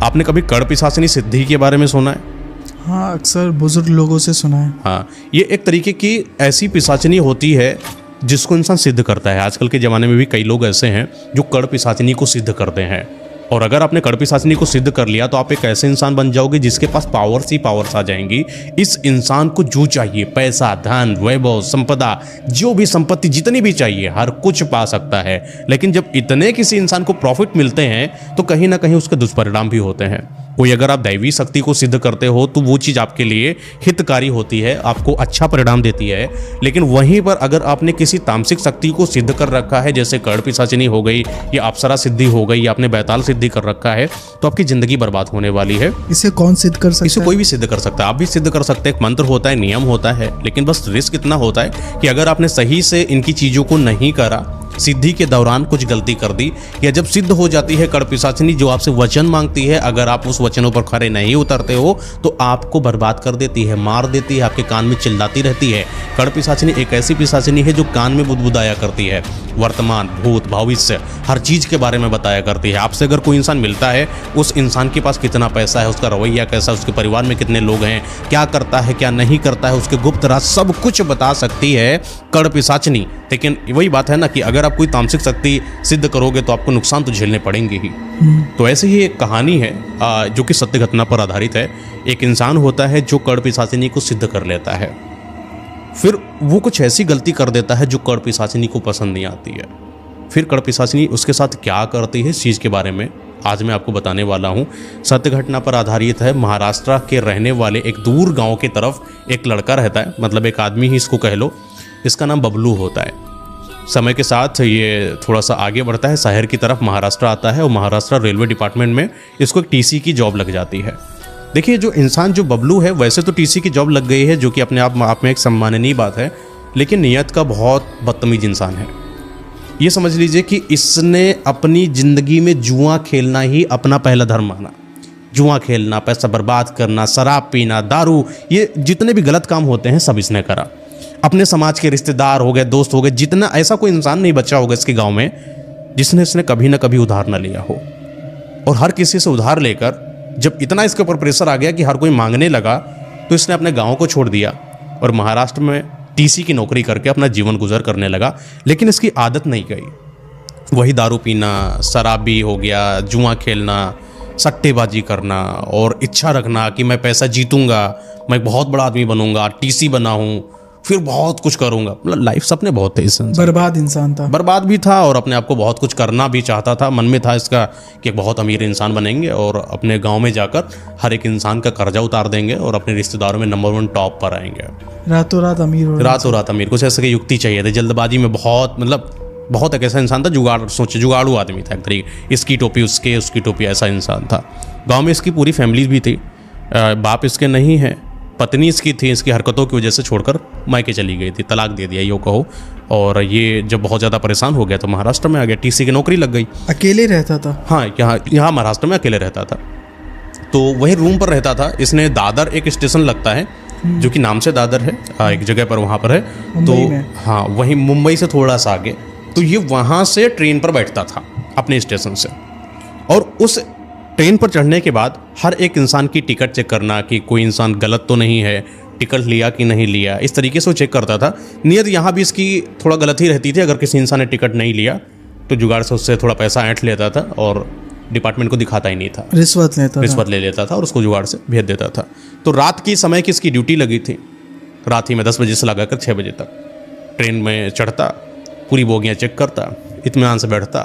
आपने कभी कड़ पिशाचिनी सिद्धि के बारे में सुना है? हाँ, अक्सर बुजुर्ग लोगों से सुना है। हाँ, ये एक तरीके की ऐसी पिशाचिनी होती है जिसको इंसान सिद्ध करता है। आजकल के ज़माने में भी कई लोग ऐसे हैं जो कड़ पिशाचिनी को सिद्ध करते हैं। और अगर आपने कड़ पिशाचिनी को सिद्ध कर लिया तो आप एक ऐसे इंसान बन जाओगे जिसके पास पावर्स ही पावर्स आ जाएंगी। इस इंसान को जो चाहिए, पैसा, धन, वैभव, संपदा, जो भी संपत्ति जितनी भी चाहिए, हर कुछ पा सकता है। लेकिन जब इतने किसी इंसान को प्रॉफिट मिलते हैं तो कहीं ना कहीं उसके दुष्परिणाम भी होते हैं। कोई अगर आप दैवी शक्ति को सिद्ध करते हो तो वो चीज़ आपके लिए हितकारी होती है, आपको अच्छा परिणाम देती है। लेकिन वहीं पर अगर आपने किसी तामसिक शक्ति को सिद्ध कर रखा है, जैसे कड़ पिशाचिनी हो गई या अप्सरा सिद्धि हो गई या आपने बैताल सिद्धि कर रखा है, तो आपकी जिंदगी बर्बाद होने वाली है। इसे कौन सिद्ध कर सकता है? इसे कोई भी सिद्ध कर सकता है, आप भी सिद्ध कर सकते हैं। एक मंत्र होता है, नियम होता है, लेकिन बस रिस्क इतना होता है कि अगर आपने सही से इनकी चीज़ों को नहीं करा, सिद्धि के दौरान कुछ गलती कर दी, या जब सिद्ध हो जाती है कड़ पिशाचिनी जो आपसे वचन मांगती है, अगर आप उस वचनों पर खरे नहीं उतरते हो तो आपको बर्बाद कर देती है, मार देती है, आपके कान में चिल्लाती रहती है। कड़ पिशाचिनी एक ऐसी पिशाचिनी है जो कान में बुदबुदाया करती है, वर्तमान, भूत, भविष्य, हर चीज़ के बारे में बताया करती है। आपसे अगर कोई इंसान मिलता है, उस इंसान के पास कितना पैसा है, उसका रवैया कैसा, उसके परिवार में कितने लोग हैं, क्या करता है, क्या नहीं करता है, उसके गुप्त राज, सब कुछ बता सकती है कड़ पिशाचिनी। लेकिन वही बात है ना कि अगर आप कोई तामसिक शक्ति सिद्ध करोगे तो आपको नुकसान तो झेलने पड़ेंगे ही। तो ऐसे ही एक कहानी है जो कि सत्य घटना पर आधारित है। एक इंसान होता है जो कड़ पिशाचिनी को सिद्ध कर लेता है, फिर वो कुछ ऐसी गलती कर देता है जो कड़ पिशाचिनी को पसंद नहीं आती है। फिर कड़ पिशाचिनी उसके साथ क्या करती है, इस चीज़ के बारे में आज मैं आपको बताने वाला हूँ। सत्य घटना पर आधारित है। महाराष्ट्र के रहने वाले एक दूर गांव की तरफ एक लड़का रहता है, मतलब एक आदमी ही इसको कह लो। इसका नाम बबलू होता है। समय के साथ ये थोड़ा सा आगे बढ़ता है, शहर की तरफ महाराष्ट्र आता है और महाराष्ट्र रेलवे डिपार्टमेंट में इसको एक टीसी की जॉब लग जाती है। देखिए, जो इंसान जो बबलू है, वैसे तो टीसी की जॉब लग गई है, जो कि अपने आप में एक सम्माननीय बात है, लेकिन नियत का बहुत बदतमीज इंसान है। ये समझ लीजिए कि इसने अपनी ज़िंदगी में जुआ खेलना ही अपना पहला धर्म माना। जुआ खेलना, पैसा बर्बाद करना, शराब पीना, दारू, ये जितने भी गलत काम होते हैं सब इसने करा। अपने समाज के रिश्तेदार हो गए, दोस्त हो गए, जितना, ऐसा कोई इंसान नहीं बचा होगा इसके गांव में जिसने इसने कभी ना कभी उधार ना लिया हो। और हर किसी से उधार लेकर जब इतना इसके ऊपर प्रेशर आ गया कि हर कोई मांगने लगा, तो इसने अपने गांव को छोड़ दिया और महाराष्ट्र में टीसी की नौकरी करके अपना जीवन गुजर करने लगा। लेकिन इसकी आदत नहीं गई। वही दारू पीना, शराबी हो गया, जुआ खेलना, सट्टेबाजी करना और इच्छा रखना कि मैं पैसा जीतूंगा, मैं बहुत बड़ा आदमी बनूंगा, टीसी बना हूँ, फिर बहुत कुछ करूंगा। मतलब लाइफ सपने बहुत थे इस इंसान। बर्बाद इंसान था। बर्बाद भी था और अपने आप को बहुत कुछ करना भी चाहता था। मन में था इसका कि एक बहुत अमीर इंसान बनेंगे और अपने गांव में जाकर हर एक इंसान का कर्जा उतार देंगे और अपने रिश्तेदारों में नंबर 1 टॉप पर आएंगे। रातों रात अमीर हो, रातों रात अमीर। कुछ ऐसे की युक्ति चाहिए थी, जल्दबाजी में बहुत एक ऐसा इंसान था, जुगाड़ू आदमी था एक तरीके। इसकी टोपी उसके, उसकी टोपी, ऐसा इंसान था। गाँव में इसकी पूरी फैमिली भी थी। बाप इसके नहीं है, पत्नी इसकी थी, इसकी हरकतों की वजह से छोड़कर मायके चली गई थी, तलाक दे दिया यूँ कहो। और ये जब बहुत ज़्यादा परेशान हो गया तो महाराष्ट्र में आ गया, टीसी की नौकरी लग गई। अकेले रहता था? हाँ, यहाँ महाराष्ट्र में अकेले रहता था। तो वही रूम पर रहता था। इसने दादर, एक स्टेशन लगता है जो कि नाम से दादर है, एक जगह पर, वहाँ पर है। तो हाँ, वहीं मुंबई से थोड़ा सा आगे। तो ये वहाँ से ट्रेन पर बैठता था अपने स्टेशन से, और उस ट्रेन पर चढ़ने के बाद हर एक इंसान की टिकट चेक करना कि कोई इंसान गलत तो नहीं है, टिकट लिया कि नहीं लिया, इस तरीके से वो चेक करता था। नियत यहाँ भी इसकी थोड़ा गलत ही रहती थी। अगर किसी इंसान ने टिकट नहीं लिया तो जुगाड़ से उससे थोड़ा पैसा ऐंठ लेता था और डिपार्टमेंट को दिखाता ही नहीं था, रिश्वत ले लेता था और उसको जुगाड़ से भेज देता था। तो रात की समय की इसकी ड्यूटी लगी थी। रात ही में 10 बजे से लगाकर 6 बजे तक ट्रेन में चढ़ता, पूरी बोगियाँ चेक करता, इत्मीनान से बैठता,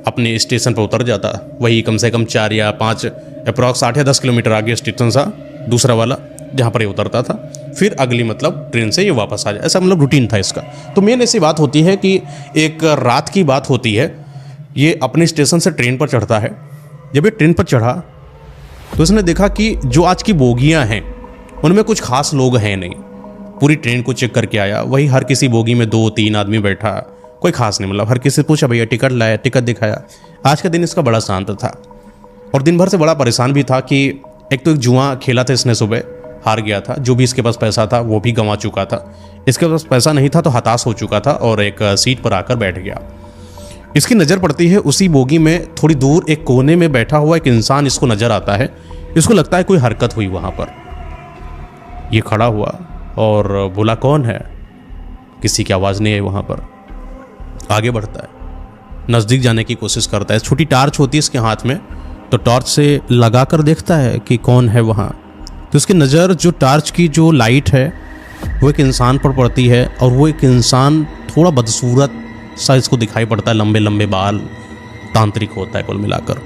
अपने स्टेशन पर उतर जाता। वही कम से कम 4 या 5 अप्रॉक्स 8 या 10 किलोमीटर आगे स्टेशन था दूसरा वाला, जहाँ पर ये उतरता था। फिर अगली ट्रेन से ये वापस आ जाए, ऐसा रूटीन था इसका। तो मेन ऐसी बात होती है कि एक रात की बात होती है, ये अपने स्टेशन से ट्रेन पर चढ़ता है। जब ये ट्रेन पर चढ़ा तो इसने देखा कि जो आज की बोगियाँ हैं उनमें कुछ खास लोग हैं नहीं। पूरी ट्रेन को चेक करके आया, वही हर किसी बोगी में 2-3 आदमी बैठा, कोई खास नहीं। हर किसी से पूछा, भैया टिकट लाया, टिकट दिखाया। आज का दिन इसका बड़ा शांत था और दिन भर से बड़ा परेशान भी था कि एक तो एक जुआ खेला था इसने, सुबह हार गया था, जो भी इसके पास पैसा था वो भी गंवा चुका था। इसके पास पैसा नहीं था तो हताश हो चुका था और एक सीट पर आकर बैठ गया। इसकी नज़र पड़ती है उसी बोगी में थोड़ी दूर एक कोने में बैठा हुआ एक इंसान इसको नज़र आता है। इसको लगता है कोई हरकत हुई वहाँ पर। ये खड़ा हुआ और बोला कौन है? किसी की आवाज़ नहीं आई वहाँ पर। आगे बढ़ता है, नज़दीक जाने की कोशिश करता है। छोटी टार्च होती है इसके हाथ में, तो टॉर्च से लगा कर देखता है कि कौन है वहाँ। तो उसकी नज़र जो टार्च की जो लाइट है वो एक इंसान पर पड़ती है, और वो एक इंसान थोड़ा बदसूरत सा इसको दिखाई पड़ता है। लंबे लंबे बाल, तांत्रिक होता है कुल मिलाकर,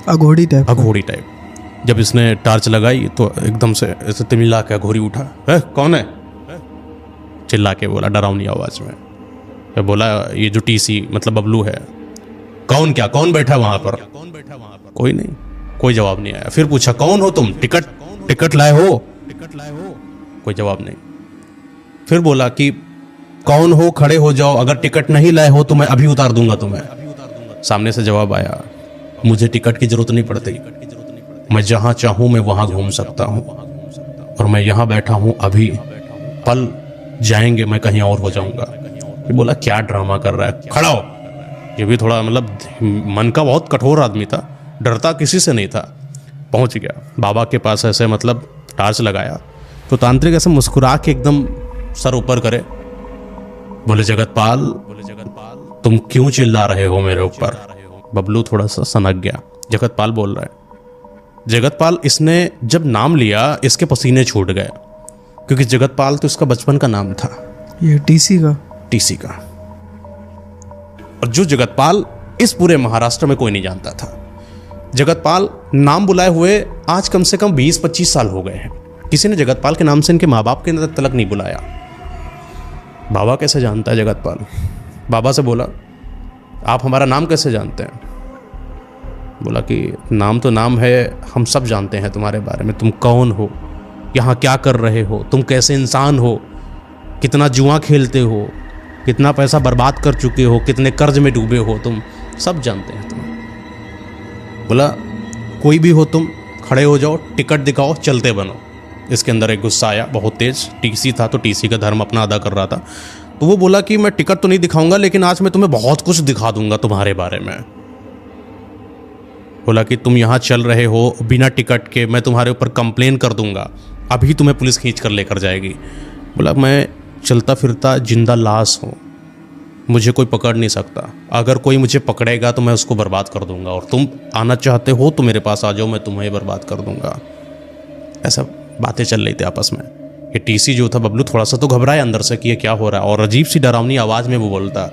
अघोड़ी टाइप। अघोड़ी टाइप। जब इसने टार्च लगाई तो एकदम से ऐसे तिमिला के अघोरी उठा। कौन है? चिल्ला के बोला डरावनी आवाज़ में। फिर बोला ये जो टीसी मतलब बबलू है। कौन? क्या कौन बैठा वहाँ पर? कोई नहीं, कोई जवाब नहीं आया। फिर पूछा कौन हो तुम? टिकट लाए हो? कोई जवाब नहीं। फिर बोला कि कौन हो, खड़े हो जाओ, अगर टिकट नहीं लाए हो तो मैं अभी उतार दूंगा तुम्हें। सामने से जवाब आया, मुझे टिकट की जरूरत नहीं पड़ती, मैं जहां चाहूं मैं वहां घूम सकता हूं, और मैं यहां बैठा हूं, अभी पल जाएंगे मैं कहीं और हो जाऊंगा। ये बोला क्या ड्रामा कर रहा है, खड़ा हो। ये भी थोड़ा मतलब मन का बहुत कठोर आदमी था, डरता किसी से नहीं था। पहुंच गया बाबा के पास, ऐसे मतलब टार्च लगाया तो तांत्रिक ऐसे मुस्कुरा के एकदम सर ऊपर करे, बोले जगतपाल तुम क्यों चिल्ला रहे हो मेरे ऊपर? बबलू थोड़ा सा सनक गया। जगतपाल बोल रहा है। जगतपाल, इसने जब नाम लिया इसके पसीने छूट गए, क्योंकि जगतपाल तो इसका बचपन का नाम था। ये टीसी का। और जो जगतपाल इस पूरे महाराष्ट्र में कोई नहीं जानता था। जगतपाल नाम बुलाए हुए आज कम से कम 20-25 साल हो गए हैं। किसी ने जगतपाल के नाम से इनके माँ बाप के तलक नहीं बुलाया। बाबा कैसे जानता है जगतपाल? बाबा से बोला आप हमारा नाम कैसे जानते हैं? बोला कि नाम तो नाम है, हम सब जानते हैं तुम्हारे बारे में। तुम कौन हो, यहाँ क्या कर रहे हो, तुम कैसे इंसान हो, कितना जुआ खेलते हो, कितना पैसा बर्बाद कर चुके हो, कितने कर्ज में डूबे हो, तुम सब जानते हैं तुम। बोला कोई भी हो तुम, खड़े हो जाओ, टिकट दिखाओ, चलते बनो। इसके अंदर एक गुस्सा आया बहुत तेज। टीसी था तो टीसी का धर्म अपना अदा कर रहा था। तो वो बोला कि मैं टिकट तो नहीं दिखाऊंगा, लेकिन आज मैं तुम्हें बहुत कुछ दिखा दूंगा तुम्हारे बारे में। बोला कि तुम यहाँ चल रहे हो बिना टिकट के, मैं तुम्हारे ऊपर कंप्लेन कर दूंगा, अभी तुम्हें पुलिस खींच कर लेकर जाएगी। बोला मैं चलता फिरता जिंदा लाश हूँ, मुझे कोई पकड़ नहीं सकता, अगर कोई मुझे पकड़ेगा तो मैं उसको बर्बाद कर दूंगा, और तुम आना चाहते हो तो मेरे पास आ जाओ, मैं तुम्हें बर्बाद कर दूंगा। ऐसा बातें चल रही थी आपस में। ये टीसी जो था बबलू थोड़ा सा तो घबराया अंदर से कि ये क्या हो रहा है, और अजीब सी डरावनी आवाज़ में वो बोलता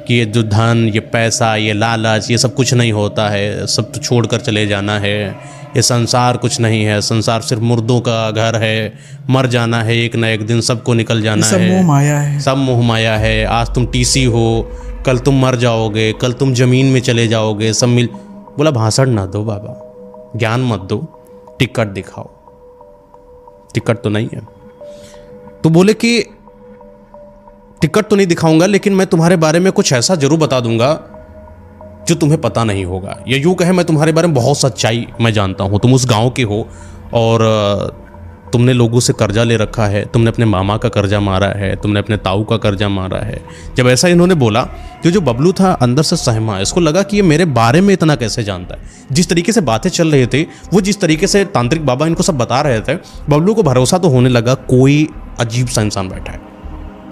कि ये जो धन, ये पैसा, ये लालच, ये सब कुछ नहीं होता है, सब तो छोड़ कर चले जाना है। ये संसार कुछ नहीं है, संसार सिर्फ मुर्दों का घर है, मर जाना है एक ना एक दिन, सबको निकल जाना है, सब मोह माया है, सब मोह माया है। आज तुम टीसी हो, कल तुम मर जाओगे, कल तुम जमीन में चले जाओगे, सब मिल। बोला भाषण ना दो बाबा, ज्ञान मत दो, टिकट दिखाओ। टिकट तो नहीं है। तो बोले कि टिकट तो नहीं दिखाऊंगा, लेकिन मैं तुम्हारे बारे में कुछ ऐसा जरूर बता दूंगा जो तुम्हें पता नहीं होगा। या यूं कहे मैं तुम्हारे बारे में बहुत सच्चाई मैं जानता हूं। तुम उस गांव के हो और तुमने लोगों से कर्जा ले रखा है, तुमने अपने मामा का कर्जा मारा है, तुमने अपने ताऊ का कर्जा मारा है। जब ऐसा इन्होंने बोला तो जो बबलू था अंदर से सहमा, इसको लगा कि ये मेरे बारे में इतना कैसे जानता है। जिस तरीके से बातें चल रहे थे, वो जिस तरीके से तांत्रिक बाबा इनको सब बता रहे थे, बबलू को भरोसा तो होने लगा कोई अजीब सा इंसान बैठा है।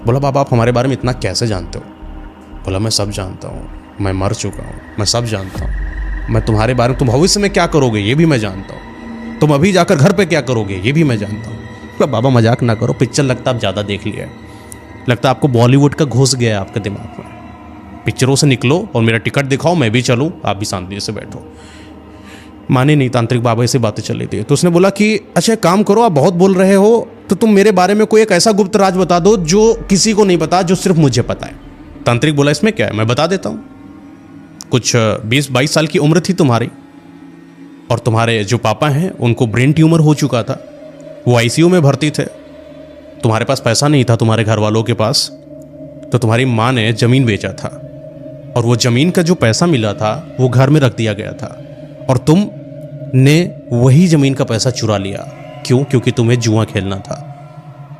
बोला बाबा आप हमारे बारे में इतना कैसे जानते हो? बोला मैं सब जानता हूँ, मैं मर चुका हूँ, मैं सब जानता हूँ। मैं तुम्हारे बारे में, तुम भविष्य में क्या करोगे ये भी मैं जानता हूँ, तुम अभी जाकर घर पे क्या करोगे ये भी मैं जानता हूँ। बोला बाबा मजाक ना करो, पिक्चर लगता आप ज़्यादा देख लिया है, लगता आपको बॉलीवुड का घुस गया है आपके दिमाग में। पिक्चरों से निकलो और मेरा टिकट दिखाओ, मैं भी चलूँ, आप भी शांति से बैठो। माने नहीं, तांत्रिक बाबा से बातें चल रही थी। तो उसने बोला कि अच्छा काम करो, आप बहुत बोल रहे हो, तो तुम मेरे बारे में कोई एक ऐसा गुप्त राज बता दो जो किसी को नहीं पता, जो सिर्फ मुझे पता है। तांत्रिक बोला इसमें क्या है, मैं बता देता हूँ। कुछ 20-22 साल की उम्र थी तुम्हारी, और तुम्हारे जो पापा हैं उनको ब्रेन ट्यूमर हो चुका था, वो आईसीयू में भर्ती थे। तुम्हारे पास पैसा नहीं था, तुम्हारे घर वालों के पास, तो तुम्हारी माँ ने ज़मीन बेचा था, और वो ज़मीन का जो पैसा मिला था वो घर में रख दिया गया था, और तुमने वही ज़मीन का पैसा चुरा लिया। क्यों? क्योंकि तुम्हें जुआ खेलना था।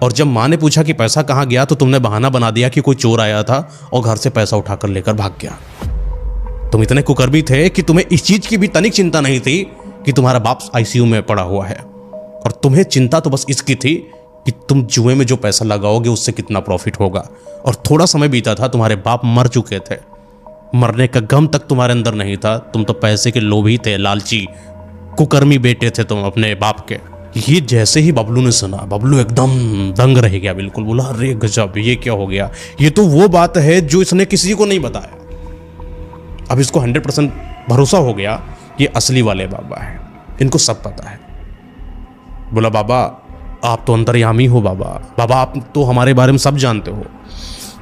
और जब माँ ने पूछा कि पैसा कहाँ गया तो तुमने बहाना बना दिया कि कोई चोर आया था और घर से पैसा उठाकर लेकर भाग गया। तुम इतने कुकर्मी थे कि तुम्हें इस चीज की भी तनिक चिंता नहीं थी कि तुम्हारा बाप आईसीयू में पड़ा हुआ है, और तुम्हें चिंता तो बस इसकी थी कि तुम जुए में जो पैसा लगाओगे उससे कितना प्रॉफिट होगा। और थोड़ा समय बीता था, तुम्हारे बाप मर चुके थे, मरने का गम तक तुम्हारे अंदर नहीं था। तुम तो पैसे के लोभी थे, लालची कुकर्मी बेटे थे तुम अपने बाप के। ये जैसे ही बबलू ने सुना, बबलू एकदम दंग रह गया, बिल्कुल बोला अरे गजब, ये क्या हो गया, ये तो वो बात है जो इसने किसी को नहीं बताया। अब इसको 100% भरोसा हो गया ये असली वाले बाबा है, इनको सब पता है। बोला बाबा आप तो अंतर्यामी हो, बाबा आप तो हमारे बारे में सब जानते हो।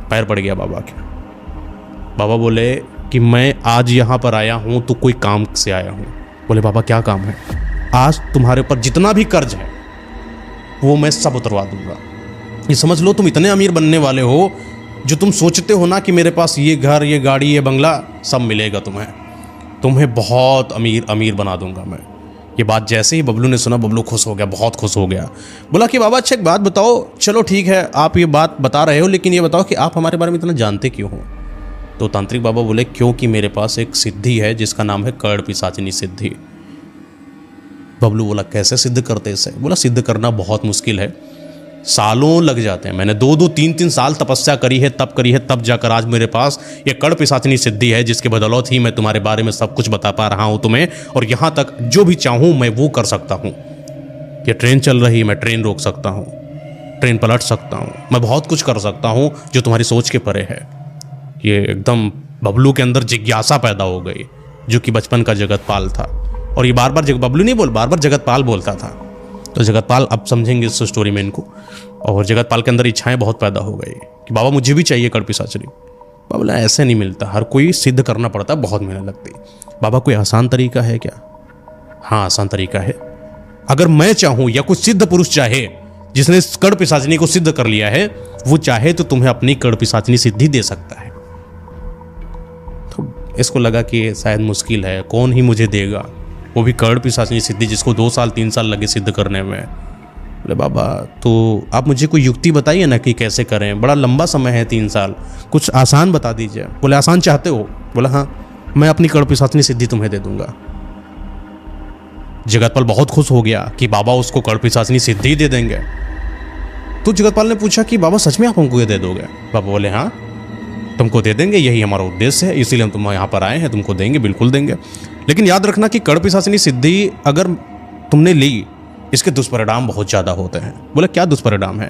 पैर पड़ गया बाबा के। बाबा बोले कि मैं आज यहाँ पर आया हूँ तो कोई काम से आया हूँ। बोले बाबा क्या काम है? आज तुम्हारे ऊपर जितना भी कर्ज है वो मैं सब उतरवा दूंगा। ये समझ लो तुम इतने अमीर बनने वाले हो, जो तुम सोचते हो ना कि मेरे पास ये घर, ये गाड़ी, ये बंगला सब मिलेगा तुम्हें बहुत अमीर बना दूंगा मैं। ये बात जैसे ही बबलू ने सुना, बबलू खुश हो गया, बहुत खुश हो गया। बोला कि बाबा अच्छा एक बात बताओ, चलो ठीक है आप ये बात बता रहे हो, लेकिन ये बताओ कि आप हमारे बारे में इतना जानते क्यों हो? तो तांत्रिक बाबा बोले क्योंकि मेरे पास एक सिद्धि है जिसका नाम है कर्ण पिशाचिनी सिद्धि। बबलू बोला कैसे सिद्ध करते इसे? बोला सिद्ध करना बहुत मुश्किल है, सालों लग जाते हैं। मैंने 2-2, 3-3 साल तपस्या करी है, तब जाकर आज मेरे पास ये कर्ण पिशाचिनी सिद्धि है, जिसके बदौलत ही मैं तुम्हारे बारे में सब कुछ बता पा रहा हूं तुम्हें, और यहां तक जो भी चाहूं मैं वो कर सकता हूं। ये ट्रेन चल रही है, मैं ट्रेन रोक सकता हूं, ट्रेन पलट सकता हूं, मैं बहुत कुछ कर सकता हूं जो तुम्हारी सोच के परे है। ये एकदम बबलू के अंदर जिज्ञासा पैदा हो गई, जो कि बचपन का जगतपाल था। और ये बार बार बबलू नहीं बार बार जगतपाल बोलता था। तो जगतपाल, अब समझेंगे इस स्टोरी में इनको, और जगतपाल के अंदर इच्छाएं बहुत पैदा हो गई कि बाबा मुझे भी चाहिए कर्ण पिशाचिनी। बाबा बोला ऐसे नहीं मिलता, हर कोई सिद्ध करना पड़ता है, बहुत मेहनत लगती। बाबा कोई आसान तरीका है क्या? हाँ आसान तरीका है। अगर मैं चाहूं या कोई सिद्ध पुरुष चाहे जिसने कर्ण पिशाचिनी को सिद्ध कर लिया है, वो चाहे तो तुम्हें अपनी कर्ण पिशाचिनी सिद्धि दे सकता है। तो इसको लगा कि शायद मुश्किल है, कौन ही मुझे देगा, वो भी कर्ण पिशाचिनी सिद्धि जिसको 2 साल 3 साल लगे सिद्ध करने में। बोले बाबा तो आप मुझे कोई युक्ति बताइए ना कि कैसे करें, बड़ा लंबा समय है 3 साल, कुछ आसान बता दीजिए। बोले आसान चाहते हो? बोला हाँ, मैं अपनी कर्ण पिशाचिनी सिद्धि तुम्हें दे दूंगा। जगतपाल बहुत खुश हो गया कि बाबा उसको कर्ण पिशाचिनी सिद्धि दे देंगे। तो जगतपाल ने पूछा कि बाबा सच में आप हमको ये दे दोगे? बाबा बोले हाँ तुमको दे देंगे, यही हमारा उद्देश्य है, इसीलिए हम तुम यहाँ पर आए हैं, तुमको देंगे, बिल्कुल देंगे। लेकिन याद रखना कि कर्ण पिशाचिनी सिद्धि अगर तुमने ली, इसके दुष्परिणाम बहुत ज़्यादा होते हैं। बोले क्या दुष्परिणाम है?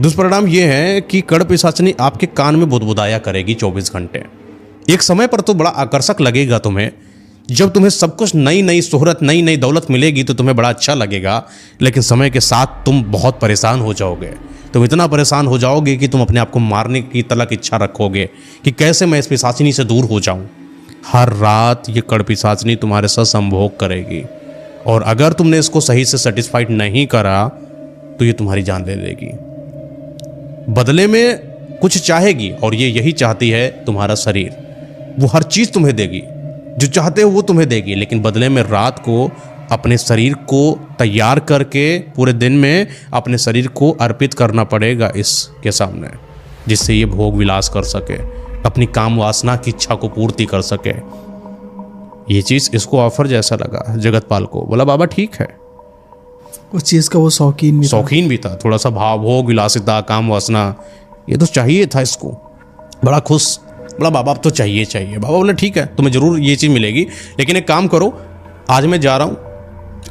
दुष्परिणाम ये है कि कर्ण पिशाचिनी आपके कान में बुदबुदाया करेगी 24 घंटे। एक समय पर तो बड़ा आकर्षक लगेगा तुम्हें, जब तुम्हें सब कुछ नई नई शोहरत, नई नई दौलत मिलेगी तो तुम्हें बड़ा अच्छा लगेगा, लेकिन समय के साथ तुम बहुत परेशान हो जाओगे। तुम इतना परेशान हो जाओगे कि तुम अपने आप को मारने की तलक इच्छा रखोगे कि कैसे मैं इस पिशाचिनी से दूर हो जाऊं। हर रात ये कर्ण पिशाचिनी तुम्हारे साथ संभोग करेगी, और अगर तुमने इसको सही से सेटिस्फाइड नहीं करा तो ये तुम्हारी जान ले लेगी। बदले में कुछ चाहेगी, और ये यही चाहती है तुम्हारा शरीर। वो हर चीज़ तुम्हें देगी, जो चाहते हो वो तुम्हें देगी, लेकिन बदले में रात को अपने शरीर को तैयार करके पूरे दिन में अपने शरीर को अर्पित करना पड़ेगा इसके सामने, जिससे ये भोग विलास कर सके, अपनी काम वासना की इच्छा को पूर्ति कर सके। ये चीज़ इसको ऑफर जैसा लगा जगतपाल को। बोला बाबा ठीक है। उस चीज़ का वो शौकीन भी था, थोड़ा सा भाव, भोग विलासिता, काम वासना, ये तो चाहिए था इसको। बड़ा खुश, बोला बाबा अब तो चाहिए। बाबा बोले ठीक है, तुम्हें जरूर ये चीज़ मिलेगी, लेकिन एक काम करो, आज मैं जा रहा हूँ।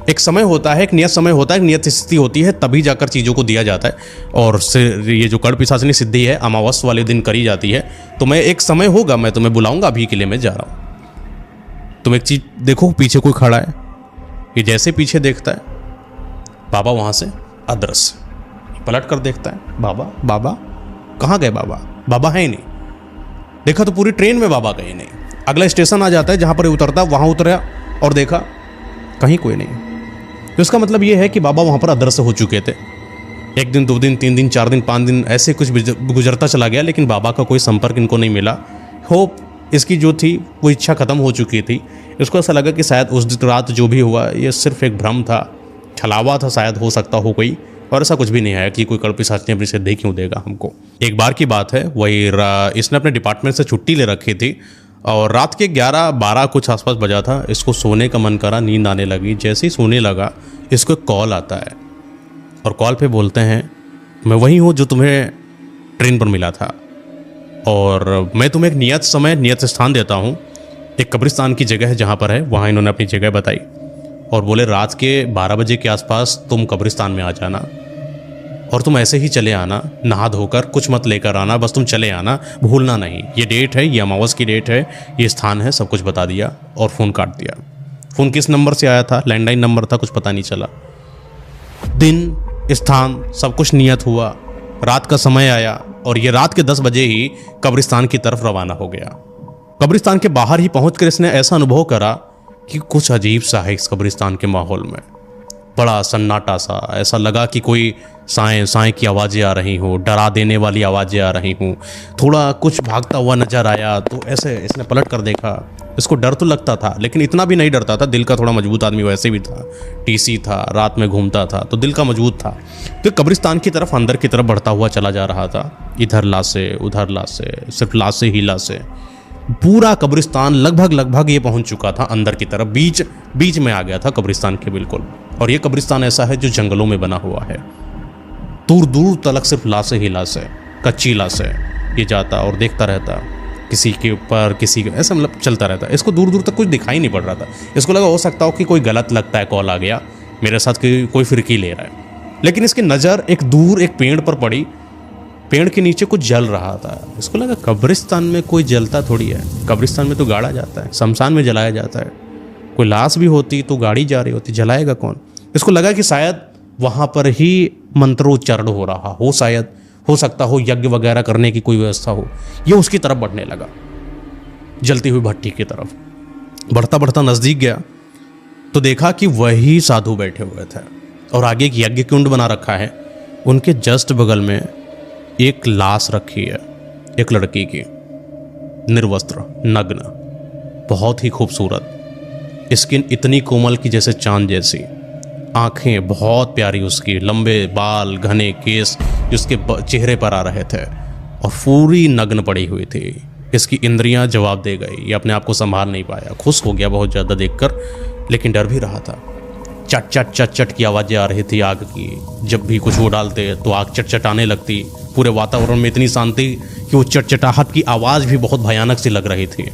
एक समय होता है, एक नियत समय होता है, एक नियत स्थिति होती है, तभी जाकर चीज़ों को दिया जाता है। और ये जो कर्ण पिशाचिनी सिद्धि है अमावस्या वाले दिन करी जाती है। तो मैं एक समय होगा, मैं तुम्हें बुलाऊंगा, अभी के लिए मैं जा रहा हूँ। तुम एक चीज़ देखो, पीछे कोई खड़ा है। ये जैसे पीछे देखता है, बाबा वहाँ से अदृश्य। पलट कर देखता है, बाबा कहाँ गए? बाबा है ही नहीं। देखा तो पूरी ट्रेन में बाबा गए नहीं। अगला स्टेशन आ जाता है जहाँ पर उतरता, वहाँ उतरा और देखा कहीं कोई नहीं। तो इसका मतलब ये है कि बाबा वहाँ पर अदृश्य हो चुके थे। 1 दिन, 2 दिन, 3 दिन, 4 दिन, 5 दिन ऐसे कुछ गुजरता चला गया, लेकिन बाबा का कोई संपर्क इनको नहीं मिला। होप इसकी जो थी वो इच्छा खत्म हो चुकी थी। इसको ऐसा लगा कि शायद उस रात जो भी हुआ ये सिर्फ एक भ्रम था, छलावा था, शायद हो सकता हो कोई, और ऐसा कुछ भी नहीं है कि कोई कड़पिशाच ने अपनी सिद्धि क्यों देगा हमको। एक बार की बात है, वही इसने अपने डिपार्टमेंट से छुट्टी ले रखी थी और रात के 11-12 कुछ आसपास बजा था। इसको सोने का मन करा, नींद आने लगी। जैसे ही सोने लगा इसको एक कॉल आता है और कॉल पे बोलते हैं, मैं वही हूँ जो तुम्हें ट्रेन पर मिला था और मैं तुम्हें एक नियत समय नियत स्थान देता हूँ। एक कब्रिस्तान की जगह है जहाँ पर है, वहाँ इन्होंने अपनी जगह बताई और बोले रात के 12 बजे के आसपास तुम कब्रिस्तान में आ जाना और तुम ऐसे ही चले आना, नहा धोकर, कुछ मत लेकर आना, बस तुम चले आना, भूलना नहीं। ये डेट है, ये अमावस की डेट है, ये स्थान है, सब कुछ बता दिया और फ़ोन काट दिया। फ़ोन किस नंबर से आया था, लैंडलाइन नंबर था, कुछ पता नहीं चला। दिन, स्थान, सब कुछ नियत हुआ। रात का समय आया और ये रात के 10 बजे ही कब्रिस्तान की तरफ रवाना हो गया। कब्रिस्तान के बाहर ही पहुंचकर इसने ऐसा अनुभव करा कि कुछ अजीब सा है इस कब्रिस्तान के माहौल में। बड़ा सन्नाटा सा, ऐसा लगा कि कोई साएं साएं की आवाज़ें आ रही हों, डरा देने वाली आवाज़ें आ रही हों। थोड़ा कुछ भागता हुआ नजर आया तो ऐसे इसने पलट कर देखा। इसको डर तो लगता था लेकिन इतना भी नहीं डरता था, दिल का थोड़ा मजबूत आदमी वैसे भी था, टीसी था, रात में घूमता था तो दिल का मजबूत था। तो कब्रिस्तान की तरफ, अंदर की तरफ बढ़ता हुआ चला जा रहा था। इधर लाशें, उधर लाशें, सिर्फ लाशें ही लाशें। पूरा कब्रिस्तान लगभग ये पहुंच चुका था अंदर की तरफ, बीच में आ गया था कब्रिस्तान के बिल्कुल। और ये कब्रिस्तान ऐसा है जो जंगलों में बना हुआ है, दूर दूर तलक सिर्फ लाशें ही लाशें, कच्ची लाशें। ये जाता और देखता रहता, किसी के ऊपर किसी के, ऐसा मतलब चलता रहता। इसको दूर दूर तक कुछ दिखाई नहीं पड़ रहा था। इसको लगा हो सकता हो कि कोई गलत लगता है, कॉल आ गया मेरे साथ, कोई फिरकी ले रहा है। लेकिन इसकी नज़र एक दूर एक पेड़ पर पड़ी। पेड़ के नीचे कुछ जल रहा था। इसको लगा कब्रिस्तान में कोई जलता थोड़ी है, कब्रिस्तान में तो गाड़ा जाता है, शमशान में जलाया जाता है। कोई लाश भी होती तो गाड़ी जा रही होती, जलाएगा कौन। इसको लगा कि शायद वहाँ पर ही मंत्रोच्चारण हो रहा हो, शायद हो सकता हो यज्ञ वगैरह करने की कोई व्यवस्था हो। ये उसकी तरफ बढ़ने लगा, जलती हुई भट्टी की तरफ। बढ़ता बढ़ता नज़दीक गया तो देखा कि वही साधु बैठे हुए थे और आगे एक यज्ञ कुंड बना रखा है। उनके जस्ट बगल में एक लाश रखी है, एक लड़की की, निर्वस्त्र, नग्न, बहुत ही खूबसूरत। स्किन इतनी कोमल की जैसे चांद जैसी, आंखें बहुत प्यारी उसकी, लंबे बाल, घने केस जिसके चेहरे पर आ रहे थे और पूरी नग्न पड़ी हुई थी। इसकी इंद्रियां जवाब दे गई, ये अपने आप को संभाल नहीं पाया, खुश हो गया बहुत ज़्यादा देखकर, लेकिन डर भी रहा था। चट चट चट चट की आवाज़ें आ रही थी आग की। जब भी कुछ वो डालते तो आग चटचटाने लगती। पूरे वातावरण में इतनी शांति कि वो चटचटाहट की आवाज़ भी बहुत भयानक सी लग रही थी।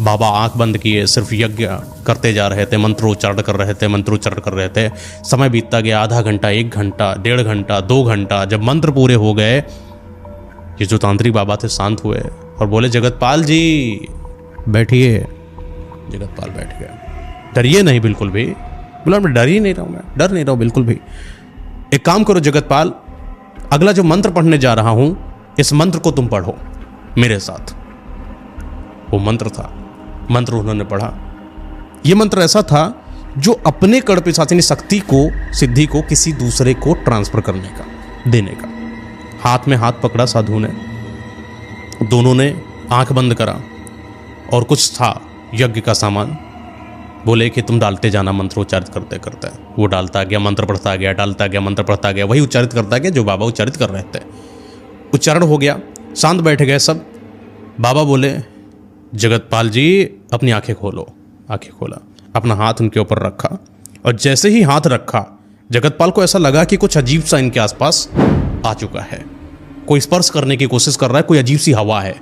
बाबा आंख बंद किए, सिर्फ यज्ञ करते जा रहे थे, मंत्रोच्चारण कर रहे थे, मंत्रोच्चारण कर रहे थे। समय बीतता गया, आधा घंटा, 1 घंटा, 1.5 घंटा, 2 घंटा। जब मंत्र पूरे हो गए, ये जो तांत्रिक बाबा थे शांत हुए और बोले, जगतपाल जी बैठिए। जगतपाल बैठ गया। डरिए नहीं बिल्कुल भी। बोला, मैं डर ही नहीं रहा हूँ, मैं डर नहीं रहा हूँ बिल्कुल भी। एक काम करो जगतपाल, अगला जो मंत्र पढ़ने जा रहा हूं, इस मंत्र को तुम पढ़ो मेरे साथ। वो मंत्र था, मंत्र उन्होंने पढ़ा। यह मंत्र ऐसा था जो अपने कड़पिशाचिनी शक्ति को, सिद्धि को किसी दूसरे को ट्रांसफर करने का, देने का। हाथ में हाथ पकड़ा साधु ने, दोनों ने आंख बंद करा और कुछ था यज्ञ का सामान। बोले कि तुम डालते जाना मंत्र उच्चारित करते करते। वो डालता गया, मंत्र पढ़ता गया, डालता गया, मंत्र पढ़ता गया, वही उच्चारित करता गया जो बाबा उच्चारित कर रहे थे। उच्चारण हो गया, शांत बैठ गए सब। बाबा बोले, जगतपाल जी अपनी आंखें खोलो। आंखें खोला, अपना हाथ उनके ऊपर रखा और जैसे ही हाथ रखा, जगतपाल को ऐसा लगा कि कुछ अजीब सा इनके आसपास आ चुका है। कोई स्पर्श करने की कोशिश कर रहा है, कोई अजीब सी हवा है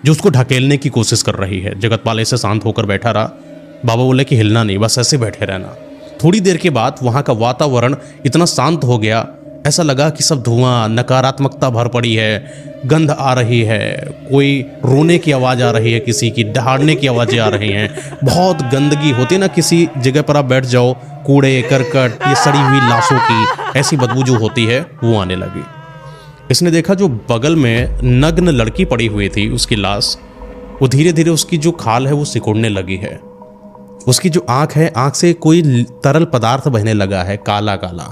जो उसको ढकेलने की कोशिश कर रही है। जगतपाल ऐसे शांत होकर बैठा रहा। बाबा बोले कि हिलना नहीं, बस ऐसे बैठे रहना। थोड़ी देर के बाद वहाँ का वातावरण इतना शांत हो गया, ऐसा लगा कि सब धुआं, नकारात्मकता भर पड़ी है, गंध आ रही है, कोई रोने की आवाज़ आ रही है, किसी की दहाड़ने की आवाज़ें आ रही हैं। बहुत गंदगी होती है ना, किसी जगह पर आप बैठ जाओ, कूड़े करकट, ये सड़ी हुई लाशों की ऐसी बदबू जो होती है वो आने लगी। इसने देखा जो बगल में नग्न लड़की पड़ी हुई थी, उसकी लाश, वो धीरे धीरे उसकी जो खाल है वो सिकुड़ने लगी है। उसकी जो आंख है, आंख से कोई तरल पदार्थ बहने लगा है, काला काला।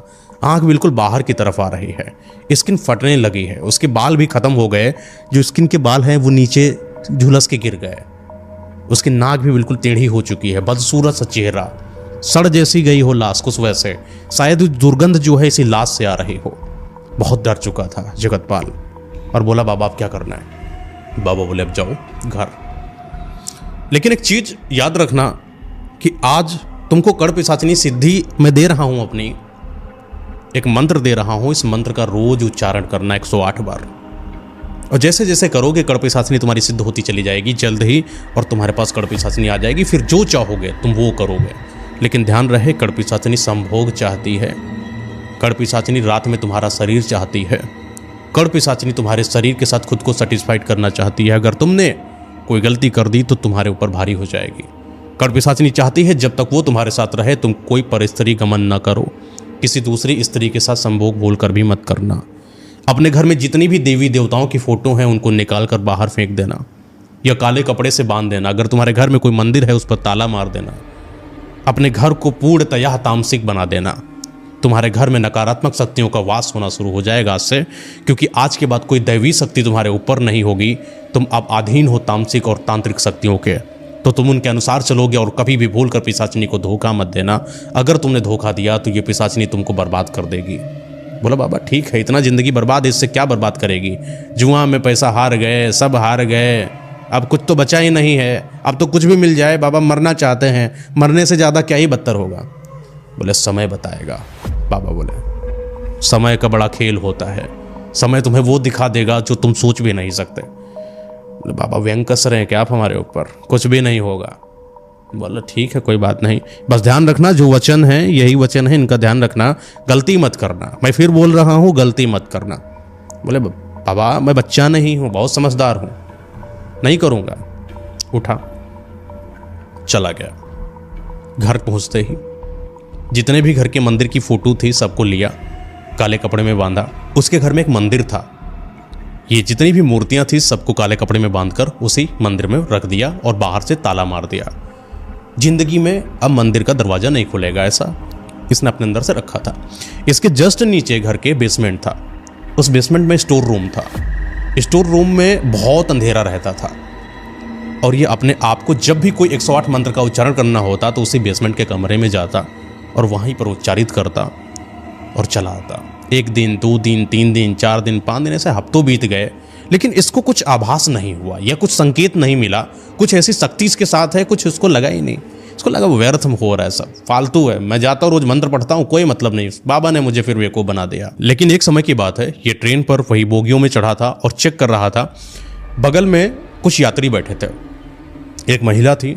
आंख बिल्कुल बाहर की तरफ आ रही है, स्किन फटने लगी है, उसके बाल भी खत्म हो गए, जो स्किन के बाल हैं वो नीचे झुलस के गिर गए। उसकी नाक भी बिल्कुल टेढ़ी हो चुकी है, बदसूरत सा चेहरा, सड़ जैसी गई हो लाश, कुछ वैसे, शायद दुर्गंध जो है इसी लाश से आ रही हो। बहुत डर चुका था जगतपाल और बोला बाबा अब क्या करना है। बाबा बोले अब जाओ घर, लेकिन एक चीज याद रखना कि आज तुमको कड़ पिशाचिनी सिद्धि मैं दे रहा हूं, अपनी एक मंत्र दे रहा हूं, इस मंत्र का रोज उच्चारण करना 108 बार। और जैसे जैसे करोगे कड़ पिशाचिनी तुम्हारी सिद्ध होती चली जाएगी जल्द ही, और तुम्हारे पास कड़ पिशाचिनी आ जाएगी। फिर जो चाहोगे तुम वो करोगे। लेकिन ध्यान रहे कड़ पिशाचिनी संभोग चाहती है, कड़ पिशाचिनी रात में तुम्हारा शरीर चाहती है, कड़ पिशाचिनी तुम्हारे शरीर के साथ खुद को सेटिस्फाइड करना चाहती है। अगर तुमने कोई गलती कर दी तो तुम्हारे ऊपर भारी हो जाएगी। कड़ पिशाचिनी चाहती है जब तक वो तुम्हारे साथ रहे तुम कोई परस्त्री गमन ना करो, किसी दूसरी स्त्री के साथ संभोग बोलकर भी मत करना। अपने घर में जितनी भी देवी देवताओं की फोटो हैं उनको निकाल कर बाहर फेंक देना या काले कपड़े से बांध देना। अगर तुम्हारे घर में कोई मंदिर है उस पर ताला मार देना। अपने घर को पूर्णतया तामसिक बना देना। तुम्हारे घर में नकारात्मक शक्तियों का वास होना शुरू हो जाएगा आज से, क्योंकि आज के बाद कोई दैवी शक्ति तुम्हारे ऊपर नहीं होगी। तुम अब अधीन हो तामसिक और तांत्रिक शक्तियों के, तो तुम उनके अनुसार चलोगे। और कभी भी भूल कर पिशाचिनी को धोखा मत देना। अगर तुमने धोखा दिया तो ये पिशाचिनी तुमको बर्बाद कर देगी। बोला बाबा ठीक है, इतना जिंदगी बर्बाद है, इससे क्या बर्बाद करेगी? जुआ में पैसा हार गए, सब हार गए, अब कुछ तो बचा ही नहीं है। अब तो कुछ भी मिल जाए, बाबा मरना चाहते हैं, मरने से ज़्यादा क्या ही बदतर होगा। बोले समय बताएगा। बाबा बोले समय का बड़ा खेल होता है, समय तुम्हें वो दिखा देगा जो तुम सोच भी नहीं सकते। बोले बाबा व्यंग कस रहे हैं क्या आप हमारे ऊपर? कुछ भी नहीं होगा। बोला ठीक है कोई बात नहीं, बस ध्यान रखना जो वचन है यही वचन है, इनका ध्यान रखना, गलती मत करना। मैं फिर बोल रहा हूँ गलती मत करना। बोले बाबा मैं बच्चा नहीं हूँ, बहुत समझदार हूँ, नहीं करूँगा। उठा चला गया। घर पहुँचते ही जितने भी घर के मंदिर की फोटो थी सबको लिया, काले कपड़े में बांधा। उसके घर में एक मंदिर था, ये जितनी भी मूर्तियाँ थी सबको काले कपड़े में बांधकर उसी मंदिर में रख दिया और बाहर से ताला मार दिया। जिंदगी में अब मंदिर का दरवाजा नहीं खुलेगा, ऐसा इसने अपने अंदर से रखा था। इसके जस्ट नीचे घर के बेसमेंट था, उस बेसमेंट में स्टोर रूम था। स्टोर रूम में बहुत अंधेरा रहता था और ये अपने आप को जब भी कोई 108 मंत्र का उच्चारण करना होता तो उसी बेसमेंट के कमरे में जाता और वहीं पर उच्चारित करता और चला आता। 1 दिन 2 दिन 3 दिन 4 दिन 5 दिन ऐसे हफ्तों बीत गए, लेकिन इसको कुछ आभास नहीं हुआ या कुछ संकेत नहीं मिला। कुछ ऐसी शक्ति इसके साथ है, कुछ इसको लगा ही नहीं। इसको लगा वो व्यर्थ हो रहा है, सब फालतू है। मैं जाता हूँ रोज मंत्र पढ़ता हूँ, कोई मतलब नहीं, बाबा ने मुझे फिर बेवकूफ बना दिया। लेकिन एक समय की बात है, ये ट्रेन पर वही बोगियों में चढ़ा था और चेक कर रहा था। बगल में कुछ यात्री बैठे थे, एक महिला थी,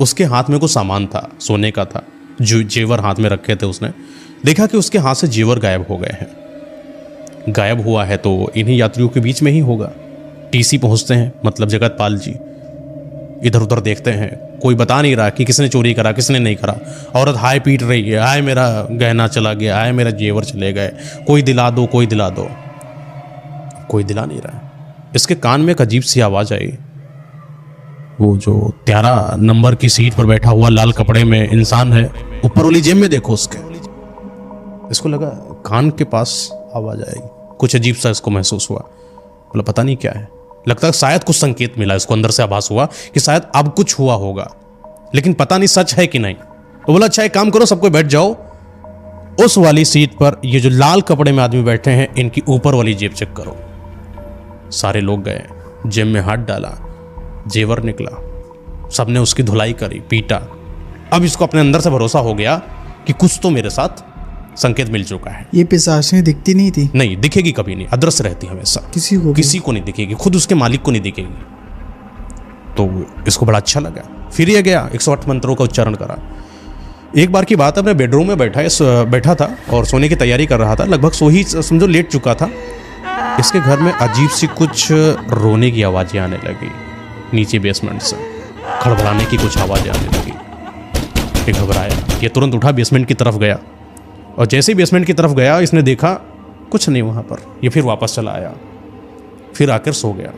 उसके हाथ में कुछ सामान था, सोने का था, जो जेवर हाथ में रखे थे। उसने देखा कि उसके हाथ से जेवर गायब हो गए हैं। गायब हुआ है तो इन्हीं यात्रियों के बीच में ही होगा। टीसी पहुंचते हैं, मतलब जगतपाल जी इधर उधर देखते हैं, कोई बता नहीं रहा कि किसने चोरी करा किसने नहीं करा। औरत हाय पीट रही है, हाय मेरा गहना चला गया, हाय मेरा जेवर चले गए, कोई दिला दो कोई दिला दो। कोई दिला नहीं रहा है। इसके कान में एक अजीब सी आवाज आई। वो जो 13 नंबर की सीट पर बैठा हुआ लाल कपड़े में इंसान है, ऊपर वाली जेब में देखो उसके। इसको लगा कान के पास आवाज आएगी, कुछ अजीब सा इसको महसूस हुआ। बोला पता नहीं क्या है, लगता है शायद कुछ संकेत मिला इसको, अंदर से आभास हुआ कि शायद अब कुछ हुआ होगा, लेकिन पता नहीं सच है कि नहीं। तो बोला अच्छा एक काम करो, सबको बैठ जाओ, उस वाली सीट पर ये जो लाल कपड़े में आदमी बैठे हैं इनकी ऊपर वाली जेब चेक करो। सारे लोग गए, जेब में हाथ डाला, जेवर निकला, सबने उसकी धुलाई करी, पीटा। अब इसको अपने अंदर से भरोसा हो गया कि कुछ तो मेरे साथ संकेत मिल चुका है। ये पिशाचिनी दिखती नहीं थी? नहीं दिखेगी कभी नहीं, अदृश्य रहती हमेशा, किसी को नहीं दिखेगी, खुद उसके मालिक को नहीं दिखेगी। तो इसको बड़ा अच्छा लगा, फिर ये गया 108 मंत्रों का उच्चारण करा। एक बार की बात है, अपने बेडरूम में बैठा था और सोने की तैयारी कर रहा था, लगभग सो ही समझो लेट चुका था। इसके घर में अजीब सी कुछ रोने की आवाज़ें आने लगी, नीचे बेसमेंट से खड़बड़ाने की कुछ आवाज़ें आने लगी। ये घबराया, ये तुरंत उठा बेसमेंट की तरफ गया और जैसे ही बेसमेंट की तरफ गया इसने देखा कुछ नहीं वहाँ पर। ये फिर वापस चला आया, फिर आकर सो गया।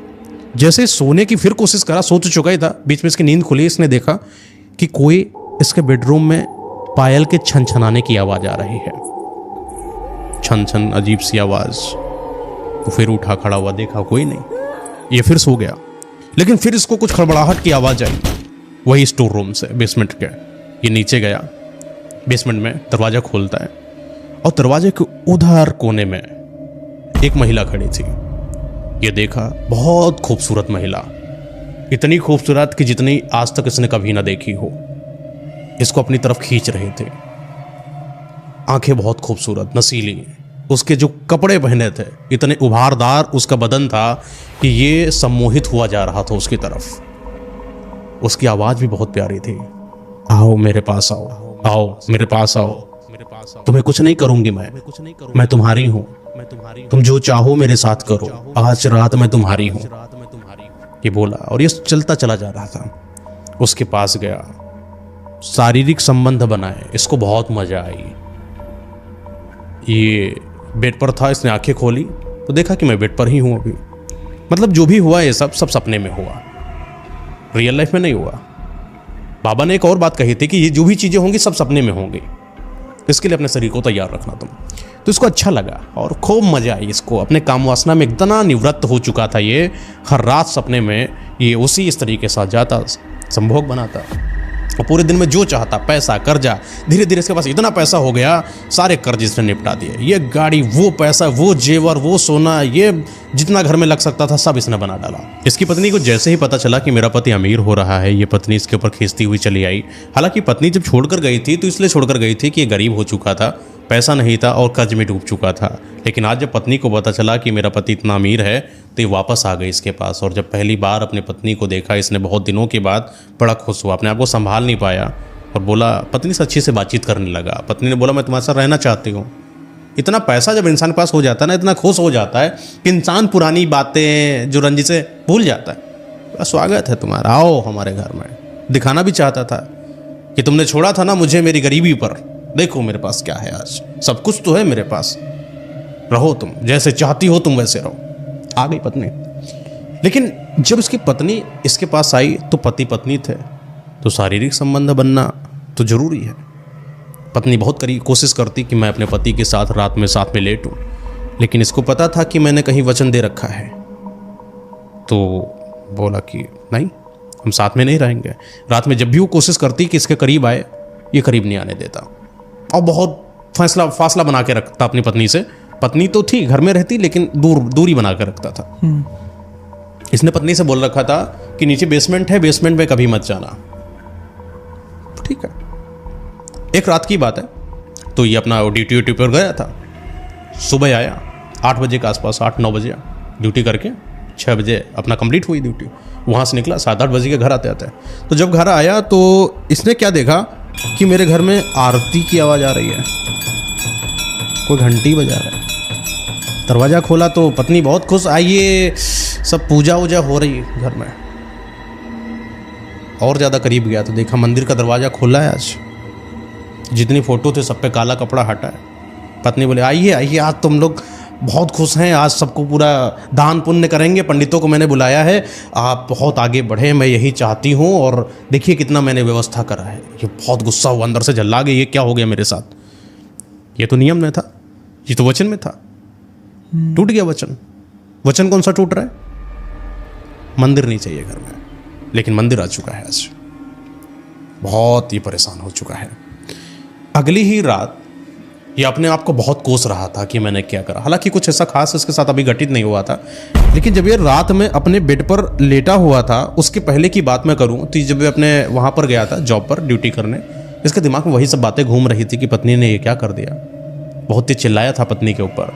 जैसे सोने की फिर कोशिश करा, सो तो चुका ही था, बीच में इसकी नींद खुली, इसने देखा कि कोई इसके बेडरूम में पायल के छन छनाने की आवाज़ आ रही है, छन छन अजीब सी आवाज़। वो फिर उठा, खड़ा हुआ, देखा कोई नहीं, ये फिर सो गया। लेकिन फिर इसको कुछ खड़बड़ाहट की आवाज़ आई, वही स्टोर रूम से, बेसमेंट के। ये नीचे गया, बेसमेंट में दरवाज़ा खोलता है और दरवाजे के उधर कोने में एक महिला खड़ी थी। ये देखा, बहुत खूबसूरत महिला, इतनी खूबसूरत कि जितनी आज तक इसने कभी ना देखी हो। इसको अपनी तरफ खींच रहे थे। आंखें बहुत खूबसूरत, नसीली, उसके जो कपड़े पहने थे इतने उभारदार उसका बदन था कि ये सम्मोहित हुआ जा रहा था उसकी तरफ। उसकी आवाज़ भी बहुत प्यारी थी। आओ मेरे पास आओ, आओ मेरे पास आओ, तुम्हें कुछ नहीं करूंगी मैं तुम्हारी हूँ, तुम जो चाहो मेरे साथ करो, आज रात मैं तुम्हारी हूँ, ये बोला। और ये चलता चला जा रहा था। उसके पास गया, शारीरिक संबंध बनाए, इसको बहुत मजा आई। ये बेड पर था, इसने आंखें खोली तो देखा कि मैं बेड पर ही हूं अभी। मतलब जो भी हुआ ये सब सपने में हुआ, रियल लाइफ में नहीं हुआ। बाबा ने एक और बात कही थी कि ये जो भी चीज़ें होंगी सब सपने में होंगी, इसके लिए अपने शरीर को तैयार रखना तुम। तो इसको अच्छा लगा और खूब मजा आई इसको। अपने काम वासना में इतना निवृत्त हो चुका था ये, हर रात सपने में ये उसी इस तरीके के साथ जाता, संभोग बनाता और पूरे दिन में जो चाहता, पैसा, कर्जा, धीरे धीरे इसके पास इतना पैसा हो गया, सारे कर्ज इसने निपटा दिए। ये गाड़ी, वो पैसा, वो जेवर, वो सोना, ये जितना घर में लग सकता था सब इसने बना डाला। इसकी पत्नी को जैसे ही पता चला कि मेरा पति अमीर हो रहा है, ये पत्नी इसके ऊपर खींचती हुई चली आई। हालांकि पत्नी जब छोड़कर गई थी तो इसलिए छोड़कर गई थी कि ये गरीब हो चुका था, पैसा नहीं था और कर्ज में डूब चुका था। लेकिन आज जब पत्नी को पता चला कि मेरा पति इतना अमीर है तो ये वापस आ गई इसके पास। और जब पहली बार अपनी पत्नी को देखा इसने बहुत दिनों के बाद, बड़ा खुश हुआ, अपने आप को संभाल नहीं पाया और बोला, पत्नी से अच्छी से बातचीत करने लगा। पत्नी ने बोला, मैं तुम्हारे साथ रहना चाहती हूँ। इतना पैसा जब इंसान के पास हो जाता है ना, इतना खुश हो जाता है कि इंसान पुरानी बातें जो रंजिशें भूल जाता है। स्वागत है तुम्हारा, आओ हमारे घर में। दिखाना भी चाहता था कि तुमने छोड़ा था ना मुझे मेरी गरीबी पर, देखो मेरे पास क्या है, आज सब कुछ तो है मेरे पास, रहो तुम जैसे चाहती हो, तुम वैसे रहो। आ गई पत्नी। लेकिन जब इसकी पत्नी इसके पास आई तो पति पत्नी थे, तो शारीरिक संबंध बनना तो जरूरी है। पत्नी बहुत कोशिश करती कि मैं अपने पति के साथ रात में साथ में लेटूं, लेकिन इसको पता था कि मैंने कहीं वचन दे रखा है, तो बोला कि नहीं, हम साथ में नहीं रहेंगे। रात में जब भी वो कोशिश करती कि इसके करीब आए, ये करीब नहीं आने देता और बहुत फासला बना के रखता अपनी पत्नी से। पत्नी तो थी, घर में रहती, लेकिन दूरी बना के रखता था। इसने पत्नी से बोल रखा था कि नीचे बेसमेंट है, बेसमेंट में कभी मत जाना। ठीक है। एक रात की बात है, तो ये अपना ड्यूटी पर गया था। सुबह आया 8 बजे के आसपास, 8-9 बजे ड्यूटी करके 6 बजे अपना कंप्लीट हुई ड्यूटी। वहाँ से निकला 7-8 बजे के घर आते आते। तो जब घर आया तो इसने क्या देखा कि मेरे घर में आरती की आवाज़ आ रही है, कोई घंटी बजा रहा है। दरवाज़ा खोला तो पत्नी बहुत खुश, आइए सब पूजा वूजा हो रही है घर में। और ज़्यादा करीब गया तो देखा मंदिर का दरवाज़ा खुला है। आज जितनी फ़ोटो थे सब पे काला कपड़ा हटा है। पत्नी बोले, आइए आइए, आज तुम लोग बहुत खुश हैं, आज सबको पूरा दान पुण्य करेंगे, पंडितों को मैंने बुलाया है, आप बहुत आगे बढ़े, मैं यही चाहती हूँ, और देखिए कितना मैंने व्यवस्था करा है। ये बहुत गुस्सा हुआ, अंदर से झल्ला गई, ये क्या हो गया मेरे साथ, ये तो नियम में था, ये तो वचन में था, टूट गया वचन। वचन कौन सा टूट रहा है? मंदिर नहीं चाहिए घर में, लेकिन मंदिर आ चुका है। आज बहुत ही परेशान हो चुका है। अगली ही रात ये अपने आप को बहुत कोस रहा था कि मैंने क्या करा। हालांकि कुछ ऐसा खास इसके साथ अभी घटित नहीं हुआ था, लेकिन जब ये रात में अपने बेड पर लेटा हुआ था, उसके पहले की बात मैं करूं तो जब ये अपने वहां पर गया था जॉब पर ड्यूटी करने, इसके दिमाग में वही सब बातें घूम रही थी कि पत्नी ने ये क्या कर दिया। बहुत तेज चिल्लाया था पत्नी के ऊपर,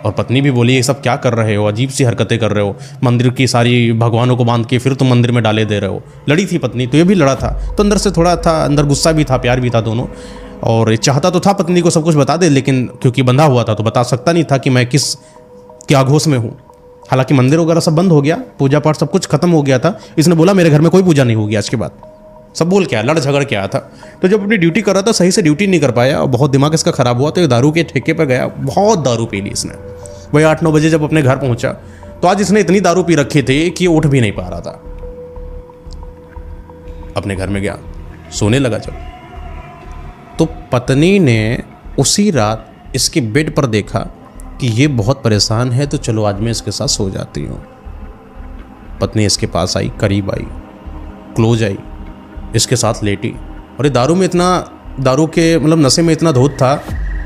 और पत्नी भी बोली, ये सब क्या कर रहे हो, अजीब सी हरकतें कर रहे हो, मंदिर की सारी भगवानों को बांध के फिर तुम मंदिर में डाले दे रहे हो। लड़ी थी पत्नी, तो ये भी लड़ा था, तो अंदर से थोड़ा था, अंदर गुस्सा भी था, प्यार भी था दोनों। और चाहता तो था पत्नी को सब कुछ बता दे, लेकिन क्योंकि बंधा हुआ था तो बता सकता नहीं था कि मैं किस क्या आघोष में हूँ। हालांकि मंदिर वगैरह सब बंद हो गया, पूजा पाठ सब कुछ खत्म हो गया था। इसने बोला मेरे घर में कोई पूजा नहीं होगी आज के बाद, सब बोल के आया, लड़ झगड़ के आया था। तो जब अपनी ड्यूटी कर रहा था, सही से ड्यूटी नहीं कर पाया और बहुत दिमाग इसका खराब हुआ, तो ये दारू के ठेके पर गया, बहुत दारू पी ली इसने। वही 8-9 बजे जब अपने घर पहुंचा तो आज इसने इतनी दारू पी रखी थी कि उठ भी नहीं पा रहा था। अपने घर में गया, सोने लगा जब, तो पत्नी ने उसी रात इसके बेड पर देखा कि ये बहुत परेशान है, तो चलो आज मैं इसके साथ सो जाती हूँ। पत्नी इसके पास आई, करीब आई, क्लोज आई, इसके साथ लेटी, और ये दारू में इतना दारू के मतलब नशे में इतना धोत था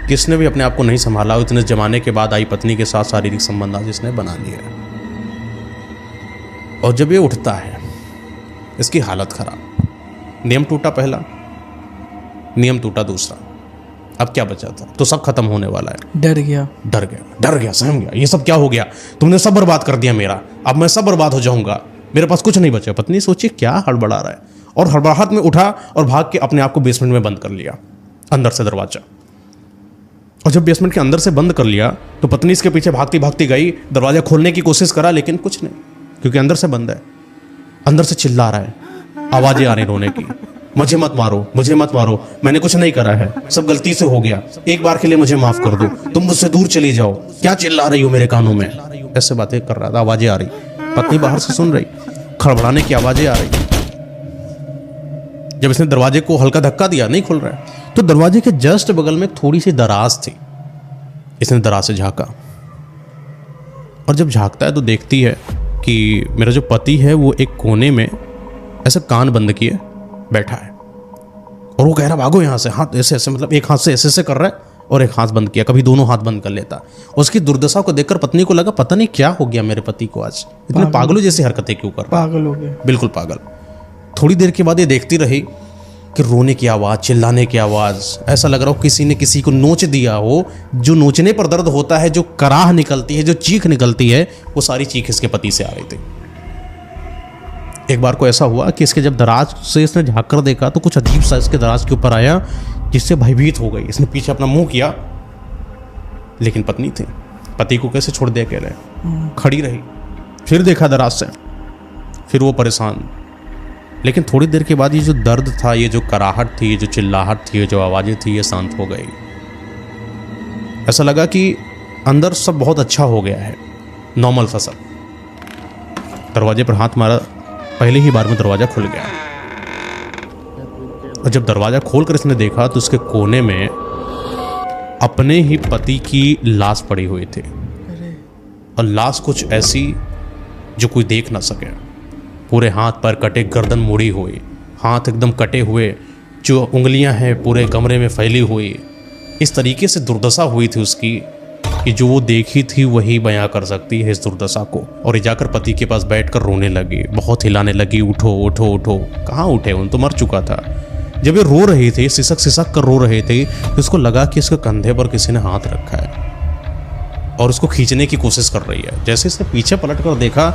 कि इसने भी अपने आप को नहीं संभाला। इतने जमाने के बाद आई पत्नी के साथ शारीरिक संबंध आज इसने बना लिया। और जब ये उठता है इसकी हालत खराब। नियम टूटा पहला, नियम टूटा दूसरा, अब क्या बचा था? तो सब खत्म होने वाला है। डर गया, सहम गया। ये सब क्या हो गया? तुमने सब बर्बाद कर दिया मेरा, अब मैं सब बर्बाद हो जाऊंगा, मेरे पास कुछ नहीं बचा। पत्नी सोची क्या हड़बड़ा रहा है, और हड़बड़ाहट में उठा और भाग के अपने आप को बेसमेंट में बंद कर लिया, अंदर से दरवाजा। और जब बेसमेंट के अंदर से बंद कर लिया तो पत्नी इसके पीछे भागती भागती गई, दरवाजा खोलने की कोशिश करा लेकिन कुछ नहीं, क्योंकि अंदर से बंद है। अंदर से चिल्ला रहा है, आवाजें आ रही रोने की, मुझे मत मारो, मुझे मत मारो, मैंने कुछ नहीं करा है, सब गलती से हो गया, एक बार के लिए मुझे माफ कर दो, तुम मुझसे दूर चली जाओ, क्या चिल्ला रही हो मेरे कानों में? ऐसे बातें कर रहा था, आवाजें आ रही। पत्नी बाहर से सुन रही, खड़बड़ाने की आवाजें आ रही। जब इसने दरवाजे को हल्का धक्का दिया, नहीं खुल रहा है, तो दरवाजे के जस्ट बगल में थोड़ी सी दराज थी। इसने दराज से झांका, और जब झांकता है तो देखती है कि मेरा जो पति है वो एक कोने में ऐसे कान बंद किए बैठा है, और वो कह रहा भागो यहाँ से, हाथ ऐसे ऐसे, मतलब एक हाथ से ऐसे ऐसे कर रहा है और एक हाथ बंद किया, कभी दोनों हाथ बंद कर लेता। उसकी दुर्दशा को देखकर पत्नी को लगा पता नहीं क्या हो गया मेरे पति को, आज इतने पागलों जैसी हरकतें क्यों कर रहा है? पागल हो गया, बिल्कुल पागल। थोड़ी देर के बाद ये देखती रही कि रोने की आवाज़, चिल्लाने की आवाज़, ऐसा लग रहा हो किसी ने किसी को नोच दिया हो। जो नोचने पर दर्द होता है, जो कराह निकलती है, जो चीख निकलती है, वो सारी चीख इसके पति से आ रही थी। एक बार को ऐसा हुआ कि इसके जब दराज से इसने झाँक कर देखा तो कुछ अजीब सा इसके दराज के ऊपर आया, जिससे भयभीत हो गई। इसने पीछे अपना मुंह किया, लेकिन पत्नी थी, पति को कैसे छोड़ दिया, कह रहे खड़ी रही। फिर देखा दराज से, फिर वो परेशान। लेकिन थोड़ी देर के बाद ये जो दर्द था, ये जो कराहट थी, ये जो चिल्लाहट थी, ये जो आवाज़ें थी, ये शांत हो गई। ऐसा लगा कि अंदर सब बहुत अच्छा हो गया है, नॉर्मल सा सब। दरवाजे पर हाथ मारा, पहले ही बार में दरवाज़ा खुल गया। और जब दरवाज़ा खोलकर इसने देखा तो उसके कोने में अपने ही पति की लाश पड़ी हुई थी, और लाश कुछ ऐसी जो कोई देख ना सके। पूरे हाथ पर कटे, गर्दन मुड़ी हुई, हाथ एकदम कटे हुए, जो उंगलियां हैं पूरे कमरे में फैली हुई। इस तरीके से दुर्दशा हुई थी उसकी कि जो वो देखी थी वही बयां कर सकती है इस दुर्दशा को। और ये जाकर पति के पास बैठकर रोने लगी, बहुत हिलाने लगी, उठो उठो उठो। कहाँ उठे, उन तो मर चुका था। जब ये रो रही थी, सिसक सिसक कर रो रहे थे, तो उसको लगा कि इसके कंधे पर किसी ने हाथ रखा है और उसको खींचने की कोशिश कर रही है। जैसे इसने पीछे पलट कर देखा